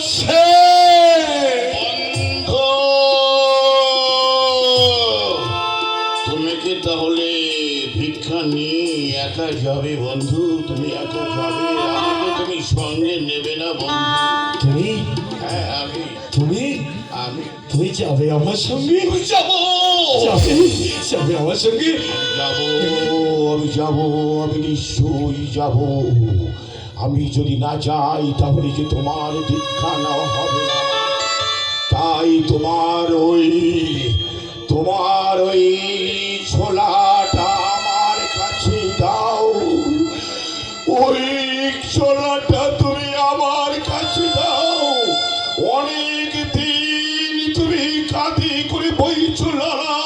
যাচ্ছে। তুমি কি তাহলে ভিক্ষা নিয়ে একা যাবে বন্ধু? তুমি একা যাবে, আমাকে তুমি সঙ্গে নেবে না বন্ধু? তুমি হ্যাঁ আমি তুমি আমি তুমি যাবে আমার সঙ্গে? যাবো যাবে যাবে আমার সঙ্গে? যাবো আমি যাবো, আমি নিশ্চয়ই যাবো। আমি যদি না যাই তাহলে যে তোমার দীক্ষা নেওয়া হবে না। তাই তোমার ওই ছোলাটা আমার কাছে দাও। ওই ছোলাটা তুমি আমার কাছে দাও। অনেক দিন তুমি কাঁধে করে বইছ লালা,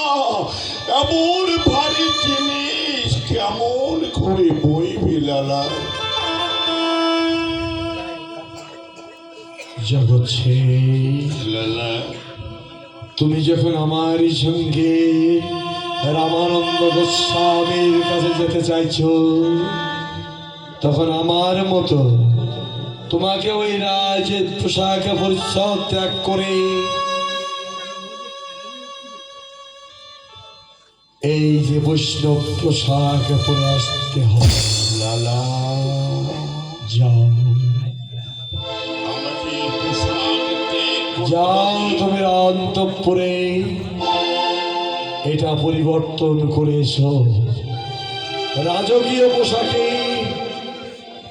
এমন ভারী জিনিস কেমন করে বইবি লালা? জগৎছে লালা তুমি যখন আমার সঙ্গে রামানন্দ গোস্বামীর কাছে যেতে চাইছো, তখন আমার মতো তোমাকে ওই রাজের পোশাক পরিচ্ছদ ত্যাগ করে এই যে বৈষ্ণব পোশাক পরে আসতে হবে। লালা যাও আমাকে পোশাক ত্যাগ করতে যাও, হবে। তুমি অন্তঃপুরে এটা পরিবর্তন করে এসো। রাজকীয় পোশাকে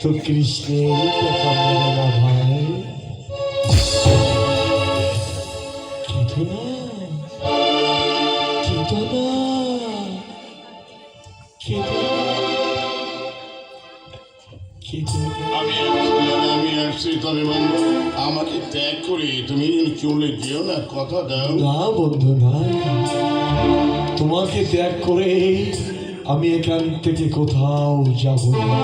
তো কৃষ্ণের দেখা মেলে না ভাই। কেঁদো না, কেঁদো না, কেঁদো না, কেঁদো না। আমি আসছি তবে বন্ধু, আমাকে ত্যাগ করে তুমি চলে যেও না, কথা দাও। না বন্ধু না, তোমাকে ত্যাগ করে আমি এখান থেকে কোথাও যাব না।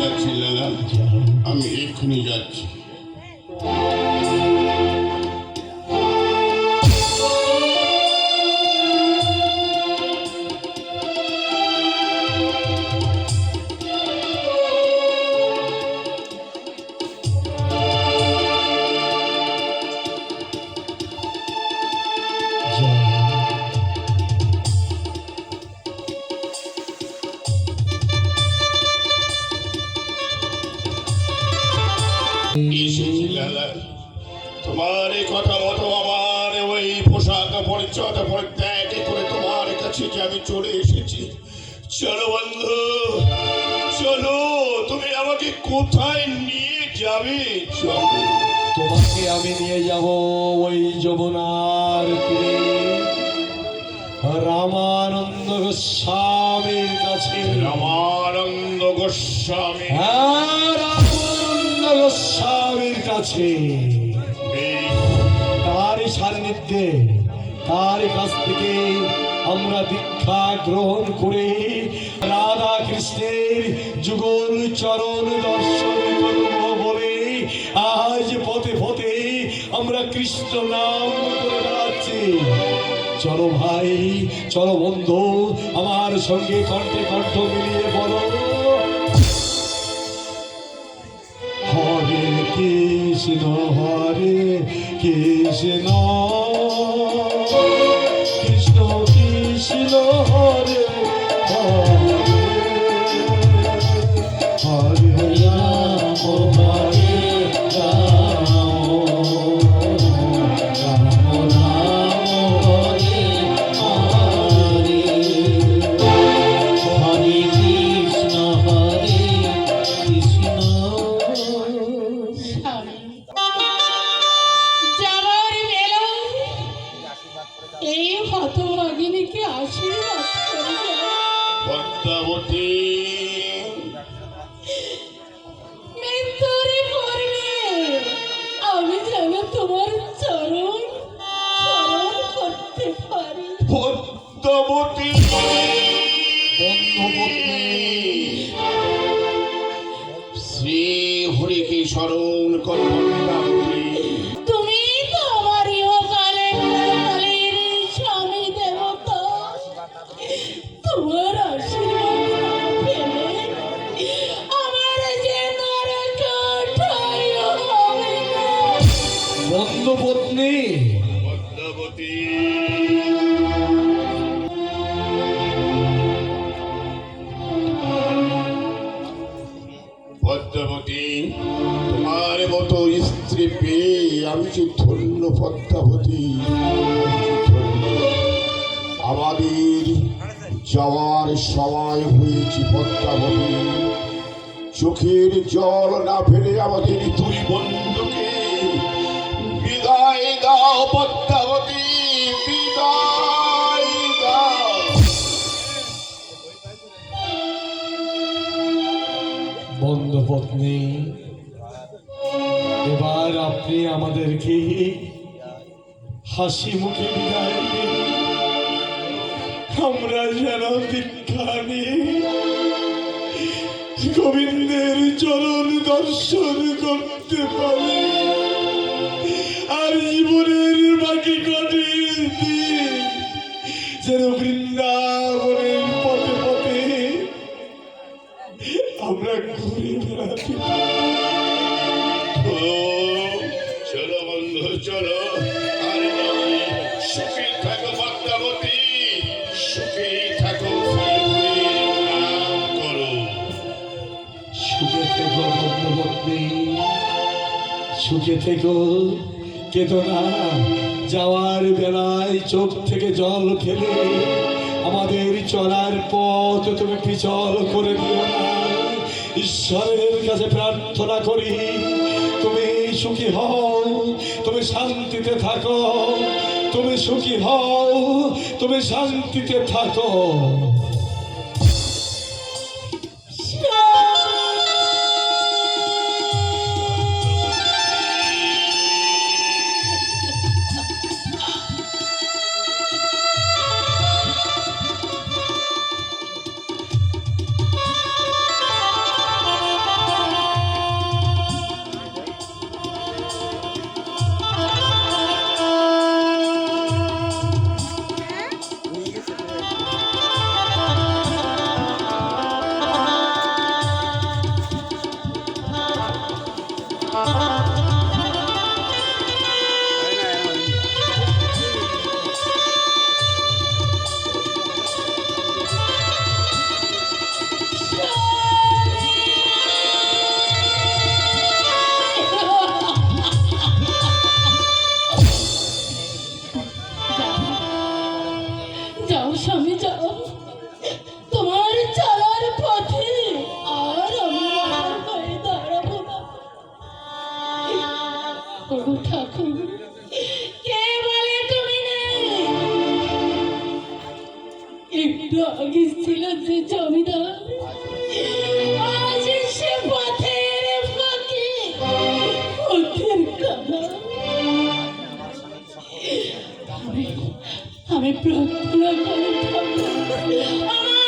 যাচ্ছি লালা, যাও। আমি এক্ষুনি যাচ্ছি। এসেছি লালা, তোমার এই কথা মতো আমার ওই পোশাক পরিচ্ছদ পরিত্যাগ করে তোমার কাছে যে আমি চলে এসেছি। চলো বন্ধু চলো, তুমি আমাকে কোথায় নিয়ে যাবে? চলো। তোমাকে আমি নিয়ে যাব ওই যমুনার তীরে রামানন্দ গোস্বামীর কাছে। রামানন্দ গোস্বামী, হ্যাঁ, রামানন্দ গোস্বামীর কাছে। তারই সান্নিধ্যে, তার কাছ থেকে আমরা দীক্ষা গ্রহণ করে রাধা কৃষ্ণের যুগল চরণ দর্শন করব বলে আজ পথে পথে আমরা কৃষ্ণ নাম করে বেড়াচ্ছি। চলো ভাই, চলো বন্ধু, আমার সঙ্গে কণ্ঠে কণ্ঠ মিলিয়ে বলো, হরে কৃষ্ণ হরে কৃষ্ণ কৃষ্ণ কৃষ্ণ হরে হরে, হরে রাম হরে রাম, রাম রাম হরে হরে, হরে কৃষ্ণ হরে কৃষ্ণ। যাবার বেলা এই হতভাগিনীকে আশীর্বাদ করে যাও। পদ্মাবতী, মৃত্যুর পূর্বে আমি যেন তোমার চরণ স্মরণ করতে পারি। পদ্মাবতী বন্ধুপত্নী, শ্রী হরিকে স্মরণ করো পদ্মাবতী। তুমি তো আমার ইহকালে পরকালের স্বামী দেবতা। তোমার আশীর্বাদ না পেলে আমার যে নরক ঠাঁই হবে না। পত্নী পদ্মাবতী, পদ্মাবতী, তোমার মতো স্ত্রী পেয়ে আমি যে ধন্য পদ্মাবতী, আমাদের যাওয়ার সময় হয়েছে পদ্মাবতী। চোখের জল না ফেলে আমাদের দুই বন্ধুকে বিদায় দাও পদ্মাবতী, বিদায় দাও। বন্ধুপত্নী, এবার আপনি আমাদেরকে হাসি মুখে বিদায় দিন। আমরা যেন দীক্ষা নিয়ে গোবিন্দের চরণ দর্শন করতে পারি, আর জীবনের বাকি কঠিন দিন যেন বৃন্দাবনের পথে পথে আমরা ঘুরে বেড়াতে পারি। ও, চলো বন্ধু চলো, আর নয়, সুখে থাকো পদ্মাবতী, সুখে থাকো, নাম করো। সুখে থেকো বন্ধুপত্নী, সুখে থেকো, কেতো না। যাওয়ার বেলায় চোখ থেকে জল ফেলে আমাদের চলার পথ তুমি পিছল করে দিও না। ঈশ্বরের কাছে প্রার্থনা করি, তুমি সুখী হও, তুমি শান্তিতে থাকো, তুমি সুখী হও, তুমি শান্তিতে থাকো। যাও স্বামী যাও, তোমার চলার পথে আর আমি বাধা হয়ে দাঁড়াবো না। ওগো ঠাকুর, কে বলে তুমি নেই? একটু আগে ছিল যে জমিদার, আজ সে পথের ফাঁকে, পথের কানা। আমি প্রার্থনা করি ঠাকুর, আমার